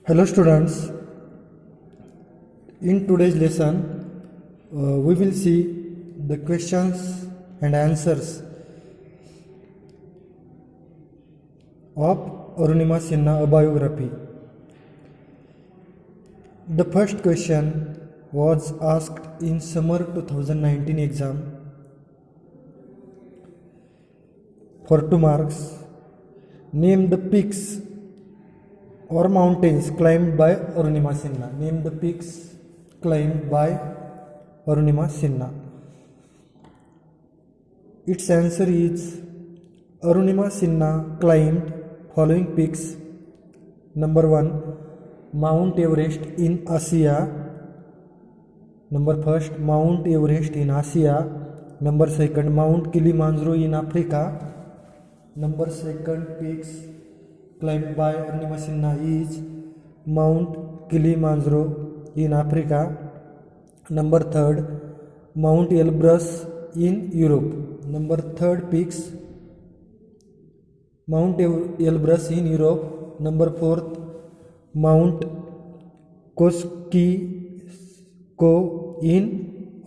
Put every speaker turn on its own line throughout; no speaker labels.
Hello students, in today's lesson we will see the questions and answers of Arunima Sinha biography. The first question was asked in summer 2019 exam for 2 marks. Name the peaks or mountains climbed by Arunima Sinha. Name the peaks climbed by Arunima Sinha. Its answer is Arunima Sinha climbed following peaks. Number 1, Mount Everest in Asia. Number 1, Mount Everest in Asia. Number 2, Mount Kilimanjaro in Africa. Number 2 peaks climbed by Arunima Sinha is Mount Kilimanjaro in Africa. Number 3, Mount Elbrus in Europe. Number 3 peaks Mount Elbrus in Europe. Number 4, Mount Kosciuszko in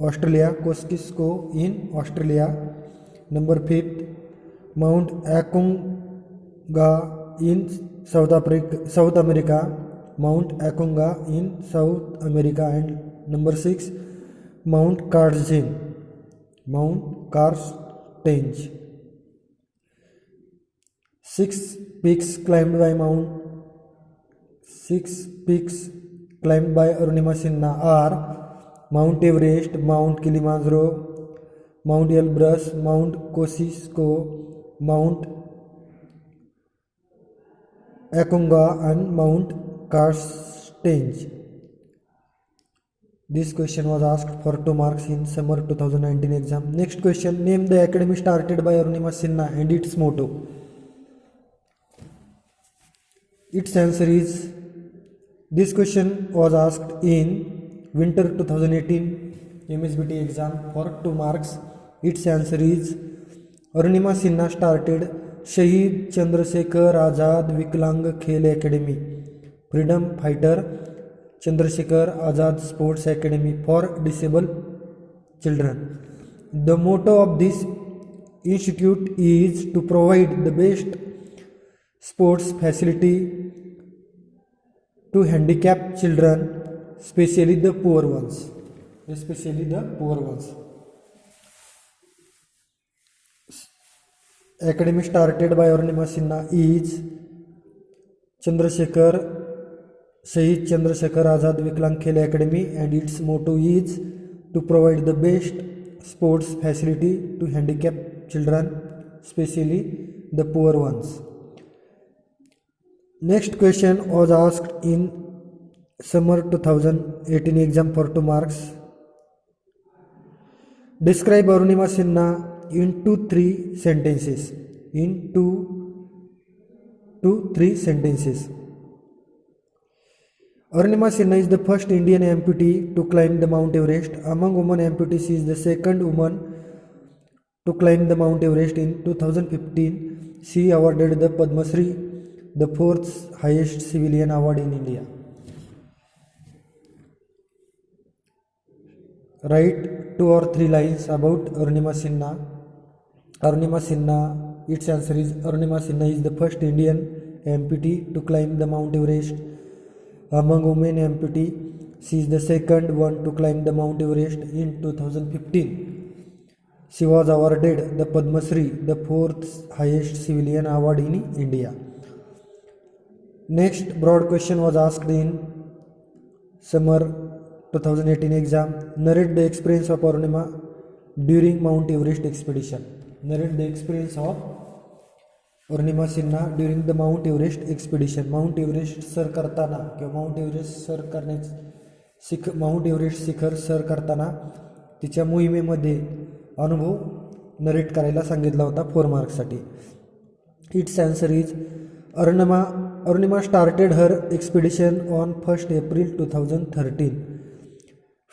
Australia. Kosciuszko in Australia. Number 5, Mount Aconcagua in South America. Mount Aconcagua in South America. And number 6, Mount Karzin. Mount Karstenge. 6 peaks climbed by Arunima Sinha are Mount Everest, Mount Kilimanjaro, Mount Elbrus, Mount Kosciuszko, Mount Aconcagua and Mount Karstenge. This question was asked for 2 marks in summer 2019 exam. Next question, name the academy started by Arunima Sinha and its motto. Its answer is, this question was asked in winter 2018 MSBT exam for 2 marks. Its answer is, Arunima Sinha started Shahid Chandrasekhar Azad Viklang Khel Academy, Freedom Fighter Chandrasekhar Azad Sports Academy for disabled children. The motto of this institute is to provide the best sports facility to handicapped children, especially the poor ones. Academy started by Arunima Sinha is Shahid Chandrasekhar Azad Viklang Khel Academy, and its motto is to provide the best sports facility to handicapped children, especially the poor ones. Next question was asked in summer 2018 exam for 2 marks. Describe Arunima Sinha in 2-3 sentences. Arunima Sinha is the first Indian amputee to climb the Mount Everest. Among women amputees, she is the second woman to climb the Mount Everest. In 2015, she awarded the Padma Shri, the 4th highest civilian award in India. Write 2 or 3 lines about Arunima Sinha. Arunima Sinha, its answer is, Arunima Sinha is the first Indian amputee to climb the Mount Everest. Among women amputee, she is the second one to climb the Mount Everest. In 2015, she was awarded the Padma Shri, the 4th highest civilian award in India. Next broad question was asked in summer 2018 exam. Narrate the experience of Arunima during Mount Everest expedition. Narrate the experience of Arunima Sinha during the Mount Everest expedition. Mount Everest sir करताना किंवा Mount Everest शिखर sir करताना तिच्या मोहिमेमध्ये अनुभव narrate करायला सांगितला होता 4 मार्क्ससाठी. Its answer is, Arunima started her expedition on 1st April 2013.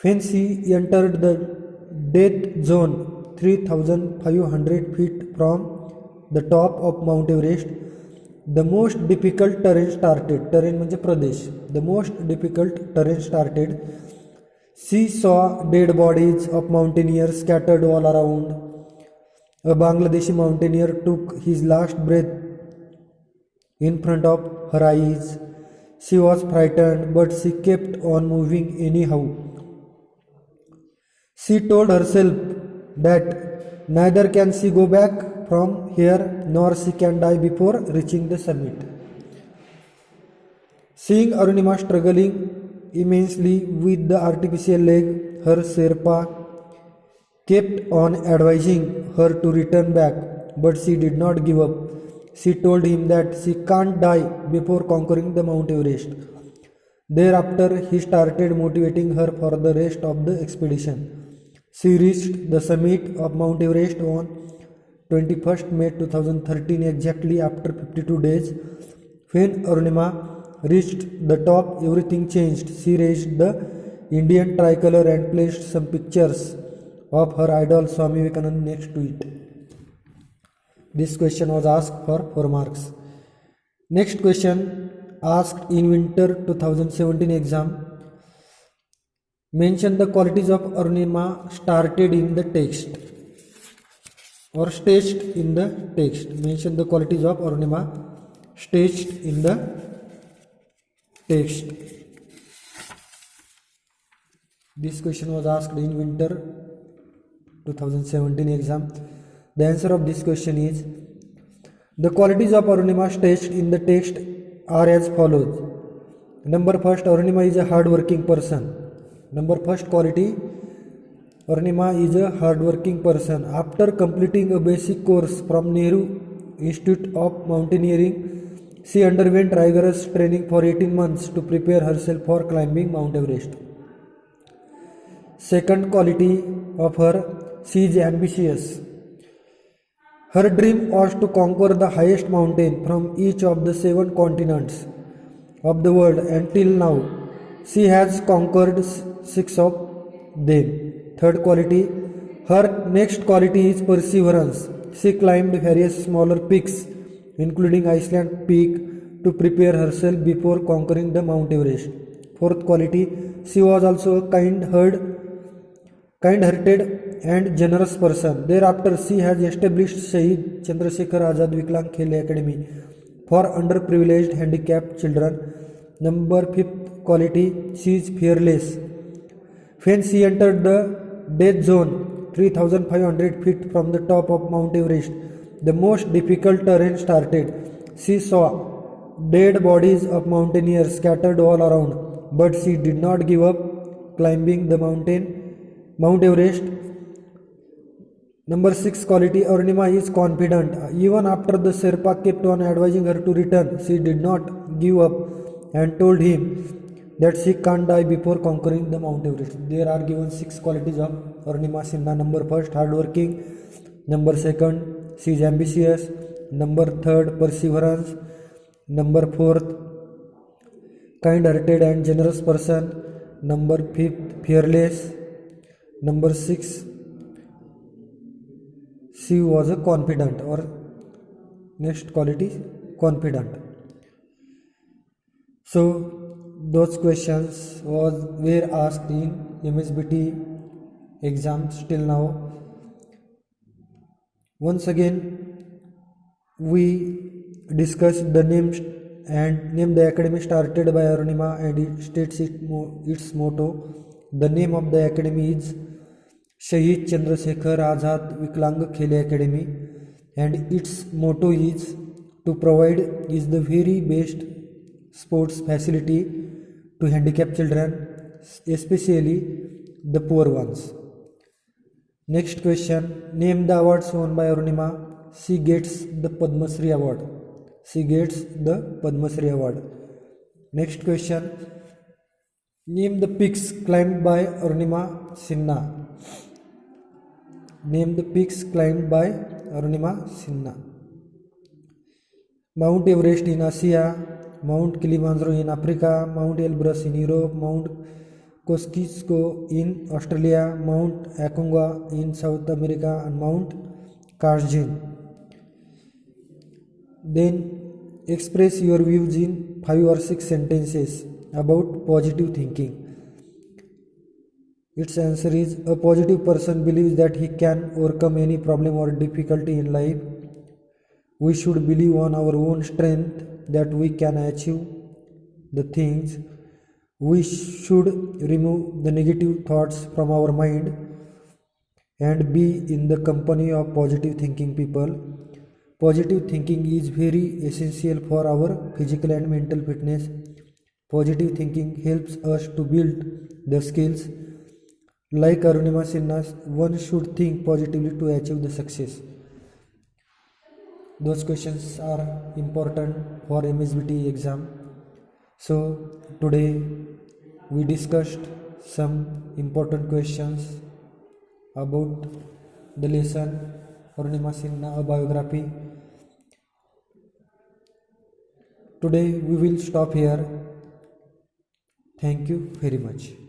When she entered the death zone 3,500 feet from the top of Mount Everest, the most difficult terrain started, terrain म्हणजे प्रदेश, the most difficult terrain started. She saw dead bodies of mountaineers scattered all around. A Bangladeshi mountaineer took his last breath in front of her eyes. She was frightened, but she kept on moving anyhow. She told herself that neither can she go back from here nor she can die before reaching the summit. Seeing Arunima struggling immensely with the artificial leg, her Sherpa kept on advising her to return back, but she did not give up. She told him that she can't die before conquering the Mount Everest. Thereafter, he started motivating her for the rest of the expedition. She reached the summit of Mount Everest on 21st May 2013, exactly after 52 days. When Arunima reached the top, everything changed. She raised the Indian tricolor and placed some pictures of her idol Swami Vivekananda next to it. This question was asked for 4 marks. Next question asked in winter 2017 exam. Mention the qualities of Arunima started in the text or staged in the text. Mention the qualities of Arunima staged in the text. This question was asked in winter 2017 exam. The answer of this question is, the qualities of Arunima staged in the text are as follows. Number first, Arunima is a hard-working person. Number first quality, Arunima is a hard-working person. After completing a basic course from Nehru Institute of Mountaineering, she underwent rigorous training for 18 months to prepare herself for climbing Mount Everest. Second quality of her, she is ambitious. Her dream was to conquer the highest mountain from each of the 7 continents of the world. Until now, she has conquered 6 of them. Third quality, her next quality is perseverance. She climbed various smaller peaks, including Iceland Peak, to prepare herself before conquering the Mount Everest. Fourth quality, she was also a kind-hearted and generous person. Thereafter, she has established Shahid Chandrasekhar Azad Viklang Khel Academy for underprivileged handicapped children. Number 5th quality, she is fearless. When she entered the death zone 3,500 feet from the top of Mount Everest, the most difficult terrain started. She saw dead bodies of mountaineers scattered all around, but she did not give up climbing the Mount Everest. Number 6 quality, Arunima is confident. Even after the Sherpa kept on advising her to return, she did not give up and told him that she can't die before conquering the Mount Everest. There are given 6 qualities of Arunima Sinha. Number first, hardworking. Number second, she is ambitious. Number third, perseverance. Number fourth, kind-hearted and generous person. Number fifth, fearless. Number 6, she was a confident, or next quality, confident. So those questions were asked in MSBT exams till now. Once again, we discussed the name the academy started by Arunima, and it states its motto. The name of the academy is Shahid Chandrasekhar Azad Viklang Khel Academy, and its motto is to provide the very best sports facility to handicapped children, especially the poor ones. Next question, name the awards won by Arunima. She gets the Padma Shri award. She gets the Padma Shri award. Next question, name the peaks climbed by Arunima Sinha. Name the peaks climbed by Arunima Sinha. Mount Everest in Asia, Mount Kilimanjaro in Africa, Mount Elbrus in Europe, Mount Kosciuszko in Australia, Mount Aconcagua in South America, and Mount Kashmir. Then express your views in 5 or 6 sentences about positive thinking. Its answer is a positive person believes that he can overcome any problem or difficulty in life. We should believe on our own strength that we can achieve the things. We should remove the negative thoughts from our mind and be in the company of positive thinking people. Positive thinking is very essential for our physical and mental fitness. Positive thinking helps us to build the skills. Like Arunima Sinha, one should think positively to achieve the success. Those questions are important for MSBT exam. So today we discussed some important questions about the lesson Arunima Sinha, a biography. Today we will stop here. Thank you very much.